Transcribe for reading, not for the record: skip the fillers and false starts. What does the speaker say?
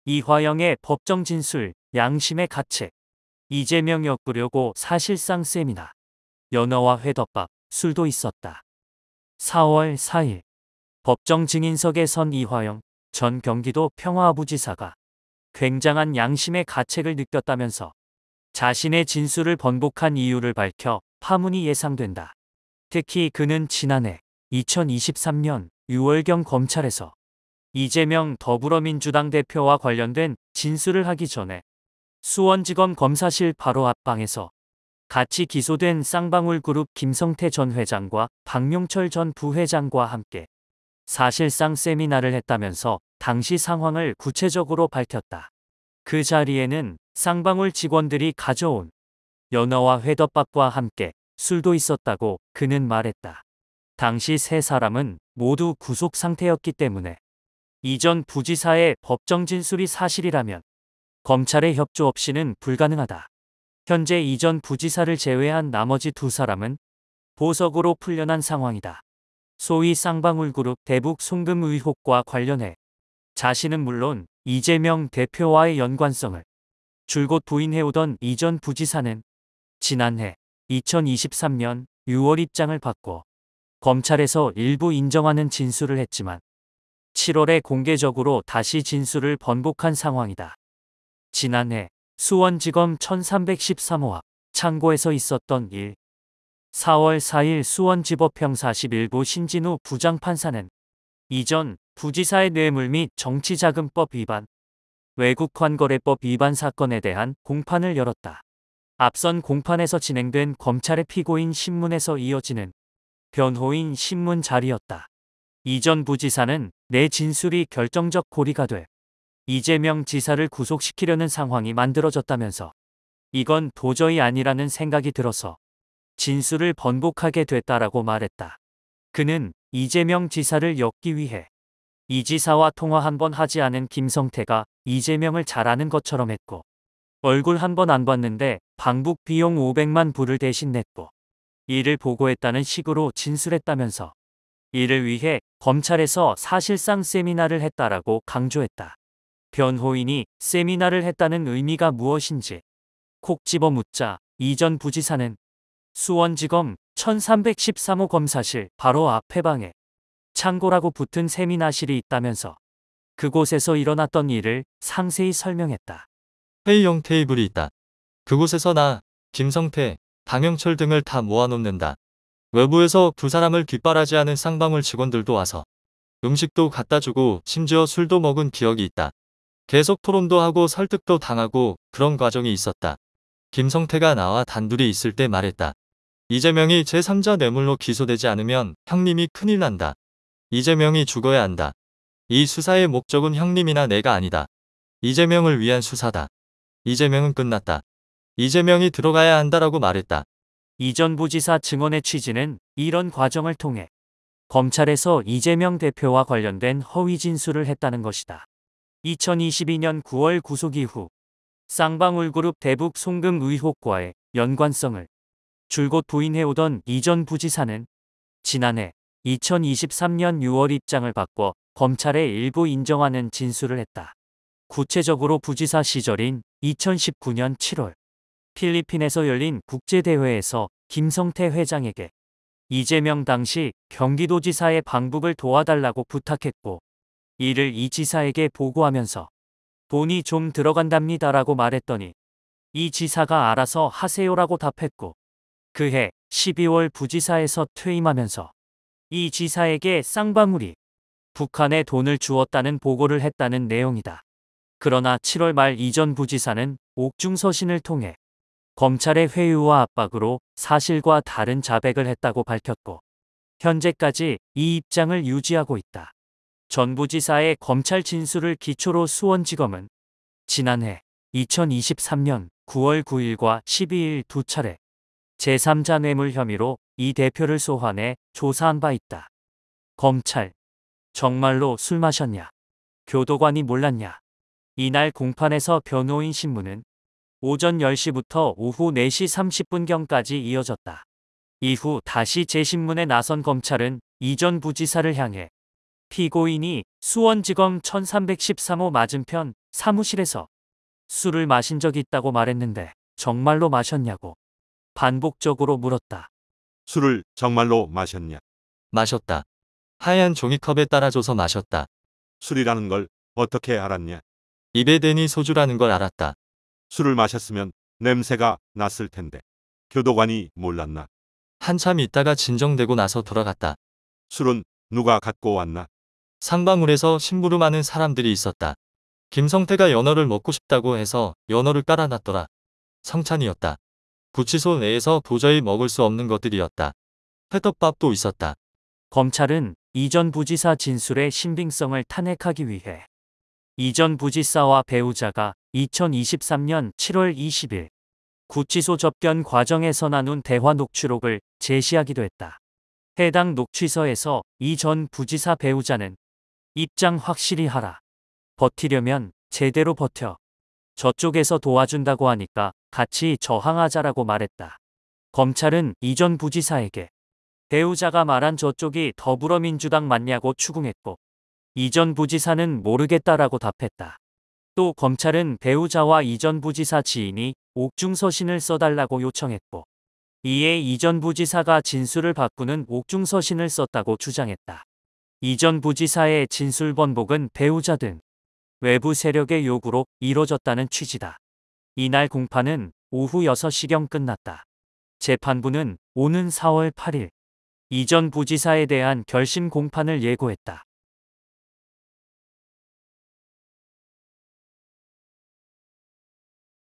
이화영의 법정 진술, 양심의 가책. 이재명 엮으려고 사실상 세미나. 연어와 회덮밥, 술도 있었다. 4월 4일 법정 증인석에 선 이화영 전 경기도 평화부지사가 굉장한 양심의 가책을 느꼈다면서 자신의 진술을 번복한 이유를 밝혀 파문이 예상된다. 특히 그는 지난해 2023년 6월경 검찰에서 이재명 더불어민주당 대표와 관련된 진술을 하기 전에 수원지검 검사실 바로 앞방에서 같이 기소된 쌍방울그룹 김성태 전 회장과 박용철 전 부회장과 함께 사실상 세미나를 했다면서 당시 상황을 구체적으로 밝혔다. 그 자리에는 쌍방울 직원들이 가져온 연어와 회덮밥과 함께 술도 있었다고 그는 말했다. 당시 세 사람은 모두 구속 상태였기 때문에 이전 부지사의 법정 진술이 사실이라면 검찰의 협조 없이는 불가능하다. 현재 이전 부지사를 제외한 나머지 두 사람은 보석으로 풀려난 상황이다. 소위 쌍방울그룹 대북 송금 의혹과 관련해 자신은 물론 이재명 대표와의 연관성을 줄곧 부인해오던 이전 부지사는 지난해 2023년 6월 입장을 바꿔 검찰에서 일부 인정하는 진술을 했지만 7월에 공개적으로 다시 진술을 번복한 상황이다. 지난해 수원지검 1313호 앞 창고에서 있었던 일. 4월 4일 수원지법형 41부 신진우 부장판사는 이전 부지사의 뇌물 및 정치자금법 위반, 외국환거래법 위반 사건에 대한 공판을 열었다. 앞선 공판에서 진행된 검찰의 피고인 신문에서 이어지는 변호인 신문 자리였다. 이전 부지사는 내 진술이 결정적 고리가 돼 이재명 지사를 구속시키려는 상황이 만들어졌다면서 이건 도저히 아니라는 생각이 들어서 진술을 번복하게 됐다라고 말했다. 그는 이재명 지사를 엮기 위해 이 지사와 통화 한 번 하지 않은 김성태가 이재명을 잘 아는 것처럼 했고 얼굴 한 번 안 봤는데 방북 비용 500만 불을 대신 냈고 이를 보고했다는 식으로 진술했다면서 이를 위해 검찰에서 사실상 세미나를 했다라고 강조했다. 변호인이 세미나를 했다는 의미가 무엇인지 콕 집어 묻자 이전 부지사는 수원지검 1313호 검사실 바로 앞에 방에 창고라고 붙은 세미나실이 있다면서 그곳에서 일어났던 일을 상세히 설명했다. 회의용 테이블이 있다. 그곳에서 나, 김성태, 박영철 등을 다 모아놓는다. 외부에서 두 사람을 뒷바라지하는 쌍방울 직원들도 와서 음식도 갖다 주고 심지어 술도 먹은 기억이 있다. 계속 토론도 하고 설득도 당하고 그런 과정이 있었다. 김성태가 나와 단둘이 있을 때 말했다. 이재명이 제3자 뇌물로 기소되지 않으면 형님이 큰일 난다. 이재명이 죽어야 한다. 이 수사의 목적은 형님이나 내가 아니다. 이재명을 위한 수사다. 이재명은 끝났다. 이재명이 들어가야 한다라고 말했다. 이전 부지사 증언의 취지는 이런 과정을 통해 검찰에서 이재명 대표와 관련된 허위 진술을 했다는 것이다. 2022년 9월 구속 이후 쌍방울그룹 대북 송금 의혹과의 연관성을 줄곧 부인해오던 이전 부지사는 지난해 2023년 6월 입장을 바꿔 검찰에 일부 인정하는 진술을 했다. 구체적으로 부지사 시절인 2019년 7월 필리핀에서 열린 국제대회에서 김성태 회장에게 이재명 당시 경기도지사의 방북을 도와달라고 부탁했고 이를 이 지사에게 보고하면서 돈이 좀 들어간답니다라고 말했더니 이 지사가 알아서 하세요라고 답했고 그해 12월 부지사에서 퇴임하면서 이 지사에게 쌍방울이 북한에 돈을 주었다는 보고를 했다는 내용이다. 그러나 7월 말 이전 부지사는 옥중서신을 통해 검찰의 회유와 압박으로 사실과 다른 자백을 했다고 밝혔고 현재까지 이 입장을 유지하고 있다. 전 부지사의 검찰 진술을 기초로 수원지검은 지난해 2023년 9월 9일과 12일 두 차례 제3자 뇌물 혐의로 이 대표를 소환해 조사한 바 있다. 검찰, 정말로 술 마셨냐? 교도관이 몰랐냐? 이날 공판에서 변호인 신문은 오전 10시부터 오후 4시 30분경까지 이어졌다. 이후 다시 재신문에 나선 검찰은 이전 부지사를 향해 피고인이 수원지검 1313호 맞은편 사무실에서 술을 마신 적 있다고 말했는데 정말로 마셨냐고 반복적으로 물었다. 술을 정말로 마셨냐? 마셨다. 하얀 종이컵에 따라줘서 마셨다. 술이라는 걸 어떻게 알았냐? 입에 대니 소주라는 걸 알았다. 술을 마셨으면 냄새가 났을 텐데. 교도관이 몰랐나? 한참 있다가 진정되고 나서 돌아갔다. 술은 누가 갖고 왔나? 상방울에서 심부름하는 사람들이 있었다. 김성태가 연어를 먹고 싶다고 해서 연어를 깔아놨더라. 성찬이었다. 구치소 내에서 도저히 먹을 수 없는 것들이었다. 회덮밥도 있었다. 검찰은 이전 부지사 진술의 신빙성을 탄핵하기 위해 이전 부지사와 배우자가 2023년 7월 20일 구치소 접견 과정에서 나눈 대화 녹취록을 제시하기도 했다. 해당 녹취서에서 이 전 부지사 배우자는 입장 확실히 하라. 버티려면 제대로 버텨. 저쪽에서 도와준다고 하니까 같이 저항하자라고 말했다. 검찰은 이 전 부지사에게 배우자가 말한 저쪽이 더불어민주당 맞냐고 추궁했고 이 전 부지사는 모르겠다라고 답했다. 또 검찰은 배우자와 이 전 부지사 지인이 옥중서신을 써달라고 요청했고 이에 이 전 부지사가 진술을 바꾸는 옥중서신을 썼다고 주장했다. 이 전 부지사의 진술 번복은 배우자 등 외부 세력의 요구로 이뤄졌다는 취지다. 이날 공판은 오후 6시경 끝났다. 재판부는 오는 4월 8일 이 전 부지사에 대한 결심 공판을 예고했다.